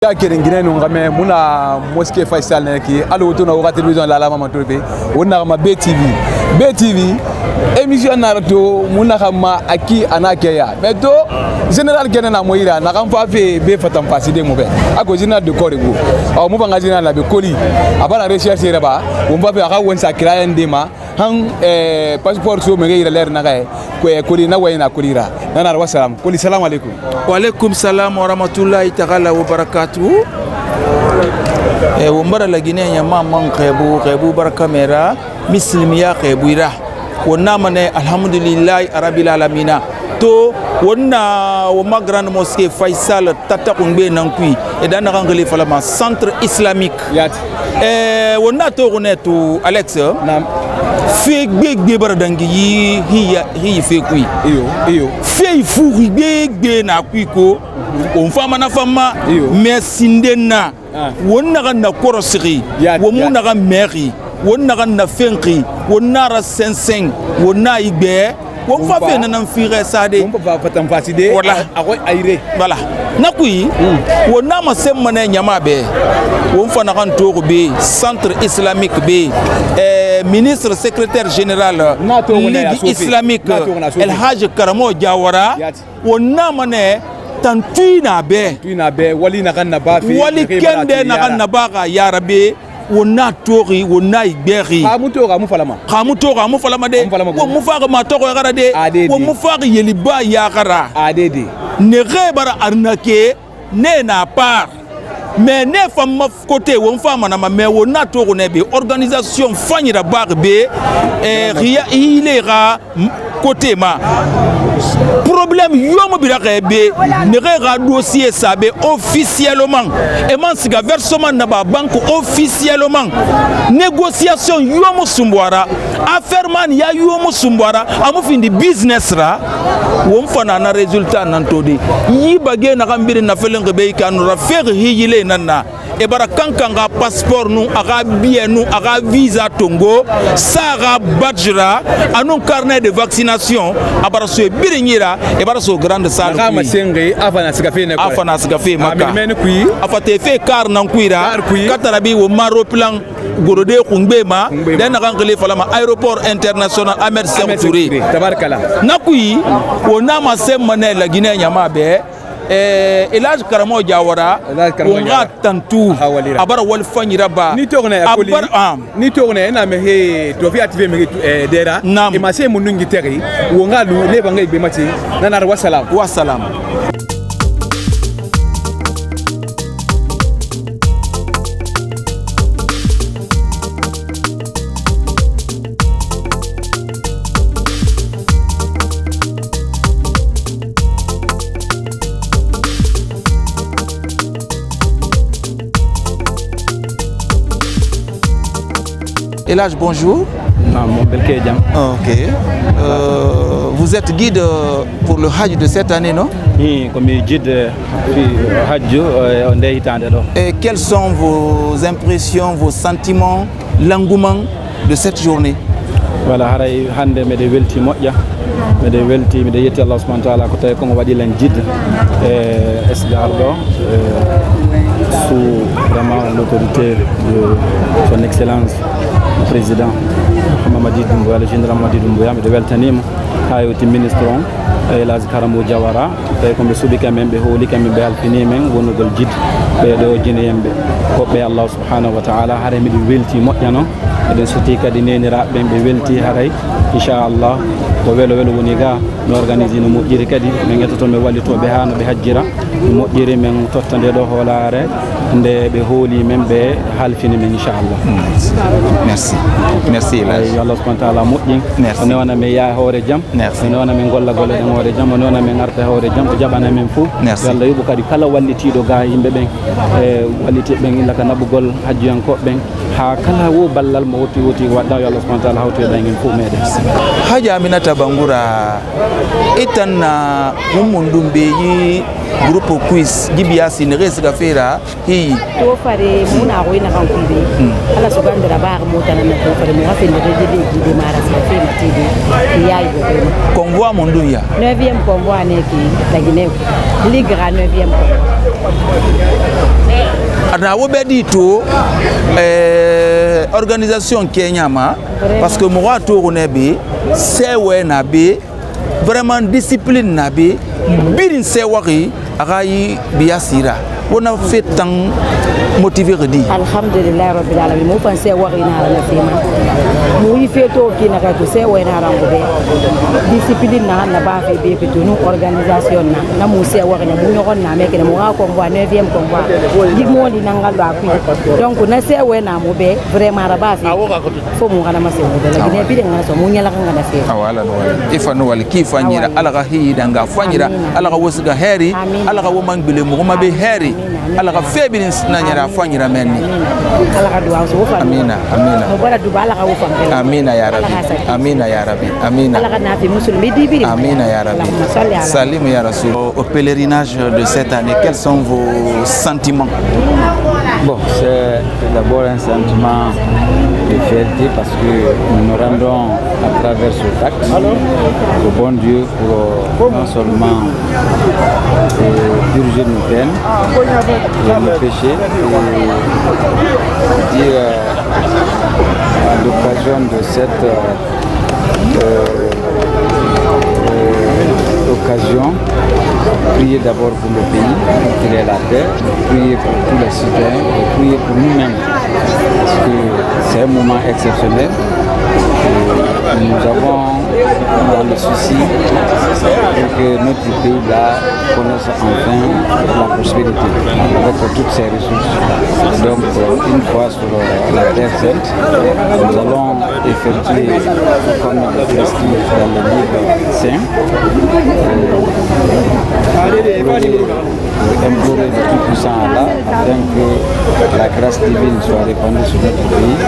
Ya Guinée nous ramène mona mosquée Faisal neki allo to na wakati télévision la la mama tobe wona ma BTV émission narto mona kama aki anakeya mais to général kenena moira na kan fa fe be fatam faside mo be ako général de Corego aw mo banga général la be koli abana recherche reba on va faire aka won sa kira ndema han passeport so mege ira ler na kay ko koli na wayna kolira nana wassalam koli salam alaikum wa alaikum salam wa rahmatullahi ta'ala wa barakatuh wombara la Guinée nyama man qebu barakamera muslimiya qebuira wonna mane alhamdulillah arabil alamina to wonna woma grande mosquée Faisal tata kungbe nankui edana ngale falama centre islamique wonna to gonetu Alex nam fe gbegbe baradangi hi fe kui iyo fe furi gbegbe na kui ko on fama na fama mais sindena wonna ganna korosiri wonna gan meri wonna ganna fenqi wonna ra senseng wonna igbe won fa fe nan fire sade won fa fatam faside wala akoy ayre wala nakui wonna ma semmane nyama be won fa na kan togo be centre islamique be ministre secrétaire général Ligue islamique El Hadj Karamo Jawara wonna mane tantuina be wali na kan na ba fi wali kende na kan na ba ga yarabe wonna tori wonna igberi khamuto ga mu falama de wo mu fa ma to ga gara de wo mu fa yeliba ya gara adede ne rebara arnake ne na part mais ne femme côté won femme na mais wonna to ne be organisation fanyira barbe ria ilera côté ma problème yom birakebe ne rega dossier sabe officiellement et man siga versement na ba banque officiellement négociation yom sumbwara affaire man ya yom sumbwara amu findi business ra won fana na résultat nan todi yibage na gambiri na felenge be kanu ra faire hiyile nanna e bara kankanga passeport nu aga bien nu aga visa tongo sara badjra anu carnet de vaccination abara so biringira e bara so grande salle ka masenge afana sigafe ne ko afana sigafe maka men kuyi afate fe car nan kuira katarabi wo maro plan gorode kungbema den na ngale falama aéroport international Ahmed Sékou Touré tabarkala nakuyi wona ma semmane la Guinée nyama be El Hadj Karamo Jawara wonga tantu abara wal fanyira ba ni togne akoli ni togne na me he to fi active me dera e ma se munungi teri wonga lu le banga be mati nanar wassalam El Hadj, bonjour. Ok. Vous êtes guide pour le Hajj de cette année, non? Oui, comme guide Hajj, on est italien. Et quelles sont vos impressions, vos sentiments, l'engouement de cette journée? Voilà, hande me de welti moƴƴa me de welti me de yetti Allah subhanahu wa ta'ala ko tawi kongo waɗi len guide SDR ɗo sous vraiment l'autorité de son excellence le président Mamadi Doumbouya, le général Mamadi Doumbouya, me de weltanima ha yewti ministre on El Hadj Karamo Jawara tawi koɓe suuɓi kamen ɓe hooli kamen ɓe alfini men wonnugol guide ɓeɗo guinéen ɓe hoɓɓe Allah subhanahu wa ta'ala haare miɗo welti moƴƴa noon eɗen soti kadi neniraɓe ɓen ɓe welti haray inchallah ko welo woni ga mi organise no moƴƴiri kadi min ƴettoto mi wallitoɓe ha no ɓe hajjira no moƴƴiri min totta nde ɗo hoolare nde ɓe hooli men ɓe halfini men inchallah merci yo Allah subhanahu wa ta'ala moƴƴin o newna min yaa hoore jaam o newna min golla golle ɗen hoore jaam o newna min arta hoore jaam o jaɓana men fou yo Allah yuɓo kadi kala wallitiɗo ga yimɓe ɓen e wallitiɓe ɓen illa ka naɓugol hajjiyankoɓe ɓen ha kala wo ballal mo woti waɗɗa yo Allah subhanahu wa ta'ala hawto e ɗen fou meɗen Haja Aminata Bangura etan na mumundum be yi groupe quiz gibiya sinere siga fera hi to fare muna ko ina kan kuibe ala so bandira ba mo tan na to fare mo ha fin de de mara siga fe matidi yayi go convoi mondum ya 9e convoi ne ki la Guinée ligue 9e ana wo be di to organisation Kenya ma parce que mo wa to ne be sewe na be vraiment discipline na be birin sewari agai biasira wona fait tant motivé redi alhamdulillah rabbil alamin mo fan sewari na la fima mo yi feto ki na ka to sewe na rango be discipline na ba fe be to no organisation na mo sewari na mo nyogon na meke na mo ko ngwa 9e combat di mo di nangal ba ku donc na sewe na mo be vraiment ba fe fo mo ngana ma sewe be la gine bi de ngana so mo nyala ka ngana fe awala no wala ifanu wala ki fanyira ala ga hida nga fanyira ala ga wosga heri ala ga wo mangbele mo ma be heri ala ga febi na nyara fanyira menni ala ga duwa so fa amina amina mo bara du bala ga wo fa amina ya rabbi amina ya rabbi amina ala ga na fi musulmi di bi amina ya rabbi salim ya rasul au pèlerinage de cette année quels sont vos sentiments? Bon, c'est d'abord un sentiment de fierté parce que nous nous rendons à travers ce acte au bon Dieu pour non seulement purger nos peines et nos péchés et dire à l'occasion de cette occasion, prier d'abord pour le pays, pour qu'il ait la paix, prier pour tous les citoyens et prier pour nous-mêmes. Parce que c'est un moment exceptionnel. Et nous avons dans le souci pour que notre pays-là connaisse enfin la prospérité avec toutes ses ressources. Donc, une fois sur la terre sainte, nous allons effectuer comme prescrit dans le livre saint pour implorer le Tout-Puissant Allah afin que la grâce divine soit répandue sur notre pays,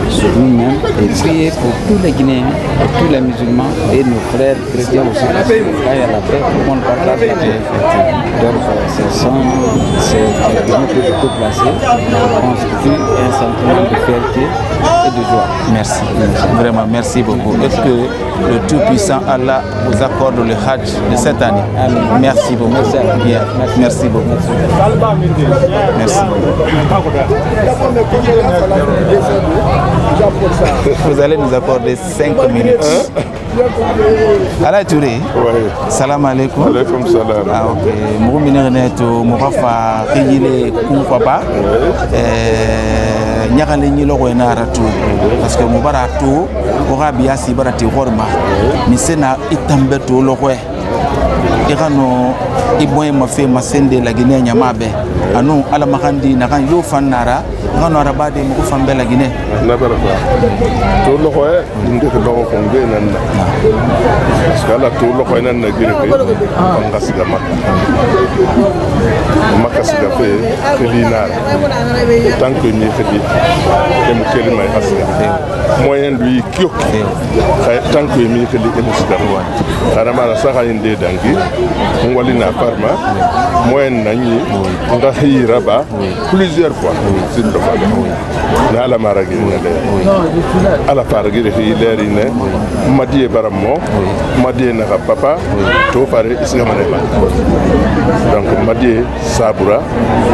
sur nous-mêmes et prier pour tous les Guinéens, pour tous les musulmans et nos frères chrétiens aussi. Parce que quand il y a la paix, tout le monde partage la paix. Donc c'est quelqu'un que je peux placer constitue un sentiment de fierté et de joie. Merci, vraiment merci beaucoup. Est-ce que le Tout-Puissant Allah vous accorde le Hajj de cette année? Amen. Merci beaucoup. Bien. Merci beaucoup. Merci. Vous allez nous accorder 5 minutes. Ala Touré. Oui. Salam alaikum. Alaikum salam. Ah ok. Mou minerne to morafa khiyile kunfaba. Nyakale ni logo na ratu parce que mo barato o rabia si barati horma mi sena itambe to logo irano iboy ma fe masende la Guinée nyamabe anu ala makandi na kan yo fanara ngano arabade mo fambe la Guinée na barafa to logo inde ko logo ko nge nan skala to logo nan na gire ko ngasiga makasiga fe kelina tant que ni khedi dem kelima asiga moyen lui kyok tant que mi khedi ko siga kana mara saka inde dangi ngwali na farma moyen nani nga hiraba plusieurs fois sur le na ala maragi ne ala faragi de hilerine madie baramo madie na papa to fare isiga manema donc madie sabura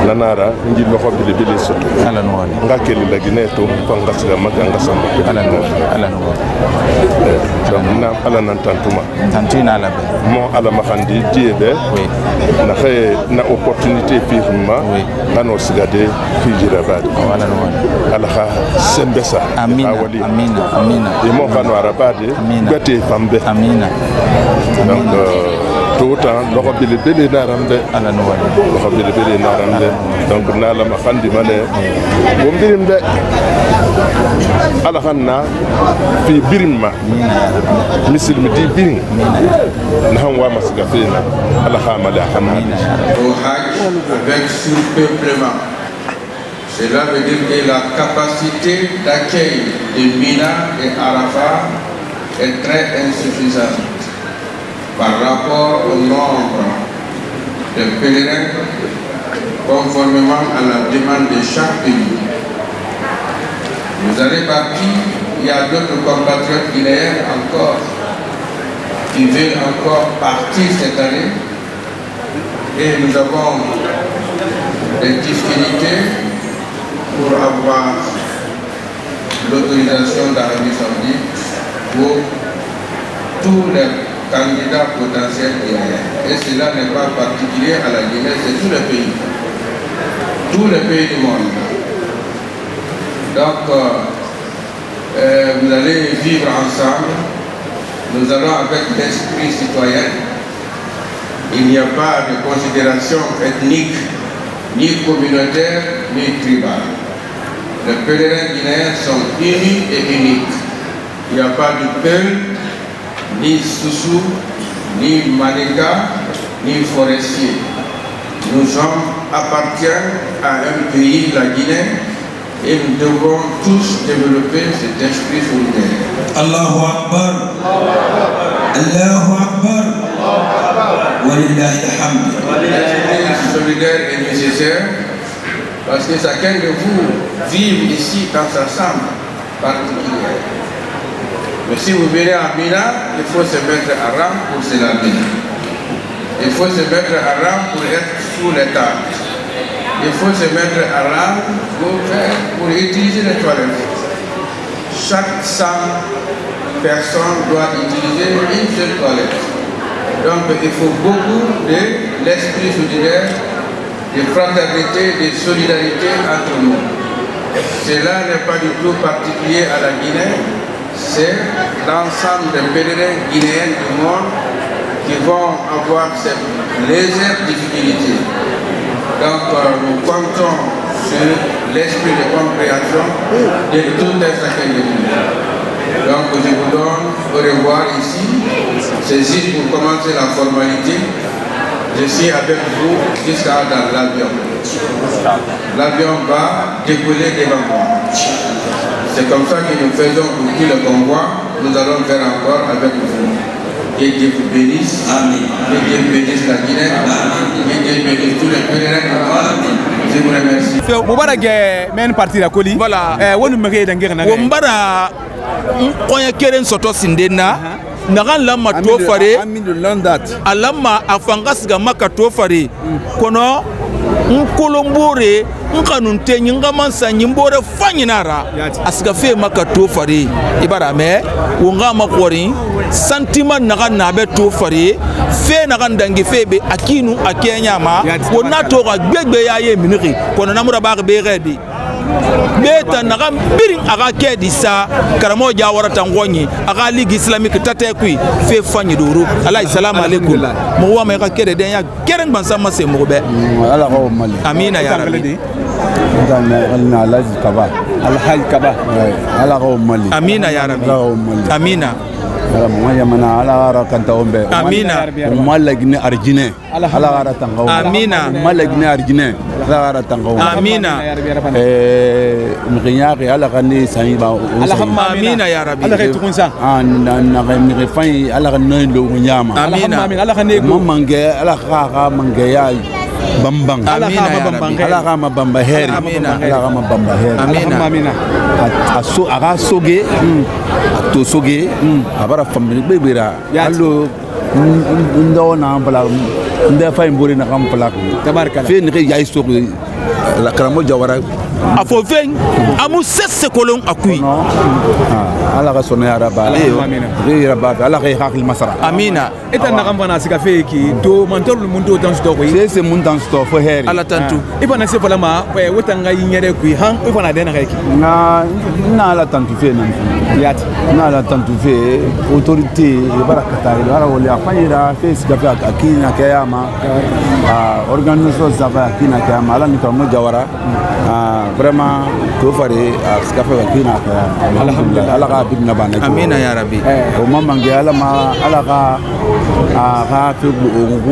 nanara ngi loxo bi de soto ala no wala nga keli la Guinée to panga siga maganga samba ala no donc na ala nan tantuma tantina ala be mo ala makandi diebe oui na xé na opportunité firma ngano sigade hijira bad ala no wala ala kha sembesa amina amina et mo kano arabade gati fambe amina donc tout temps loko bile bile narambe ala no wala loko bile bile narambe donc na la makandi male wo birimbe ala khanna fi birimma misil mi di birim na hanwa masiga fina ala khamale hamana au Hajj avec surpeuplement. Cela veut dire que la capacité d'accueil de Mina et Arafat est très insuffisante par rapport au nombre de pèlerins conformément à la demande de chaque pays. Vous allez partir, il y a d'autres compatriotes guinéens encore qui veulent encore partir cette année et nous avons des difficultés avoir l'autorisation d'Arabie Saoudite pour tous les candidats potentiels guinéens. Et cela n'est pas particulier à la Guinée, c'est tous les pays. Tous les pays du monde. Donc, vous allez vivre ensemble. Nous allons avec l'esprit citoyen. Il n'y a pas de considération ethnique, ni communautaire, ni tribale. Les pèlerins guinéens sont unis et uniques. Il n'y a pas de Peul, ni Soussou, ni Manika, ni forestier. Nous appartiennent à un pays, la Guinée, et nous devons tous développer cet esprit solidaire. Allahu Akbar. Allahu Akbar. Walillahi alhamd. L'esprit solidaire est nécessaire parce que chacun de vous vit ici dans sa chambre particulière. Mais si vous venez à Mina, il faut se mettre à rang pour se laver. Il faut se mettre à rang pour être sous les tables. Il faut se mettre à rang pour utiliser les toilettes. Chaque 100 personnes doit utiliser une seule toilette. Donc il faut beaucoup de l'esprit solidaire, de fraternité, de solidarité entre nous. Cela n'est pas du tout particulier à la Guinée, c'est l'ensemble des pèlerins guinéens du monde qui vont avoir cette légère difficulté. Donc nous comptons sur l'esprit de compréhension de tout un chacun de nous. Donc je vous donne au revoir ici. C'est juste pour commencer la formalité. Je suis avec vous jusqu'à dans l'avion. L'avion va décoller devant moi. C'est comme ça que nous faisons pour tout le convoi. Nous allons faire encore avec vous. Que Dieu vous bénisse. Amen. Que Dieu bénisse la Guinée. Amen. Que Dieu bénisse tous les pèlerins. Amen. Je vous remercie. Mubarak men parti la koli. Voilà. Wonu mege dangere na. Wombara konya keren soto sindena. Nagan lama to fare. Amin de landat. Alama afangas ga maka to fare. Kono nkolombore nkanunte nyingama sanyimbore fanyinara asga fe maka to fare ibara me wonga makori sentiment naga nabe to fare fe naga ndangi fe be akinu akenya ma wona to ga gbegbe ya ye miniri kono namura ba be redi beta naga birin aga kedi sa karamo jawara tangonyi aga ligue islamique tatekui fe fanyi duru alay salam alaikum mo wa me ka kede den ya keren ban sama se mo be ala ko mali amina ya rabbi dan ala kaba al hal kaba ala ko mali amina ya rabbi amina mana ala ara kanta ombe amina malagni arjine ala ara tangaw amina malagni arjine ala ara tangaw amina mriyaaqi ala kani saniba amina ya rabbi ala khaytu kunsa na mi fay ala kani lo nyama amina ala kani mange ala kha mange ya bambang ala kama bamba heri ala kama bamba heri amina aso aga soge to soge abara family bebera allo ndo na bala nda fay mbori na kam plak tabaraka fe ni yaay soge la karamo jawara afo veng amu sesse kolon akui ala ka sona ya rabba re rabba ala ka hakil masara amina eta na kam bana sika fe ki to mantor lu mundo dans to ko c'est mun dans to fo heri ala tantu ibana se fala ma wotanga yinyere ku han ibana dena kayki na ala tantu fe nan yati na ala tantu fe autorité barakata ala wali afanyira fe sika fe akina kayama organisation zava akina kayama ala ni kamo jawara vraiment to fare sika fe akina kayama alhamdulillah ala ka bibna bana amina ya rabbi o mama ngi ala ma ala ka fe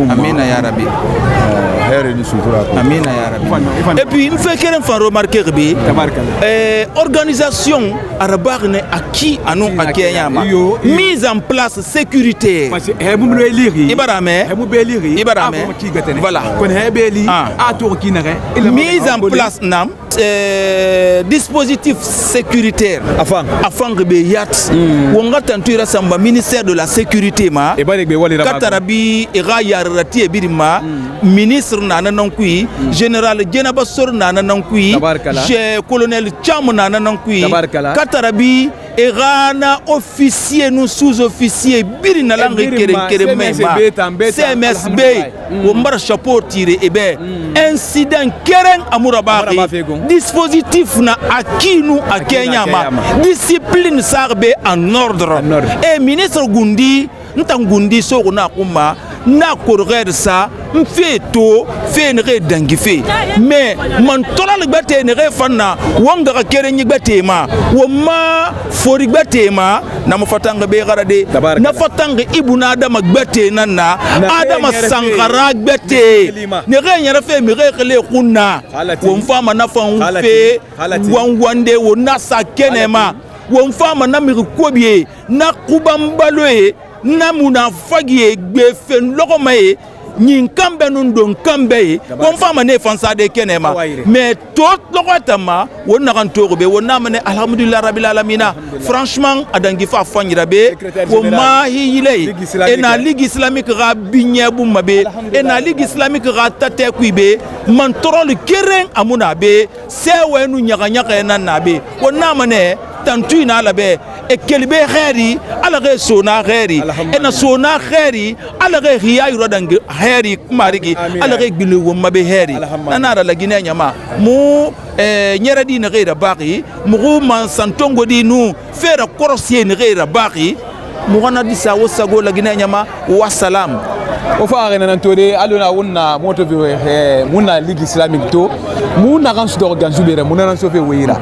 amina ya rabbi amina ya rabbi et puis il me fait qu'elle fait remarquer bi organisation arabagne aki anon akiyama mise en place sécuritaire ibarame voilà mise en place nam dispositif sécuritaire afin que yat wonga tantuira samba ministère de la sécurité ma katarabi era yarati ebirima ministre sor nana nankui général Djenaba sor nana nankui colonel Cham nana nankui Katarabi Erana officier nous sous-officier biri na langue kere mema CMSB o mbar chapeau tiré e be incident keren amurabaki dispositif na akinu akenya ma discipline sarbe en ordre et ministre Gundi ntangundi soko na kuma na corrère ça mfeto fe ne dangi fe mais man tolal gbate ne fanna wanga kere nyi gbate ma wo ma fori gbate ma na mafatanga be garade na fatanga ibuna adama gbate nana adama sankara gbate ne re nyara fe mi re kele kunna wo mfama na fa fe wangwande wo nasa kenema wo mfama na mi kobie na kubambaloe na muna fagie gbefen lokomaye nyin kambe nundon kambe won fama ne fansa de kenema mais tot lokotama wonna kan togobe wonna mane alhamdulillah rabbil alamin franchement adangi fa fanyira be wo ma hiyile ena ligue islamique ga binye bu mabe ena ligue islamique ga tate kuibe man torol keren amuna be sewenu nyaga nyaga nanabe wonna mane tantu ina labe e kelbe khairi ala ge sona khairi ena sona khairi ala ge hiya yurodangi khairi marigi ala ge bilu wo mabe khairi nana la gine nyama mu nyera di ne geira baqi mu man santongo di nu fera korosien ne geira baqi mu gana di sawo sago la gine nyama wa salam o fa arena nan tode aluna wonna moto bi muna ligue islamique to muna kan su do ganzu bere muna nan so fe wira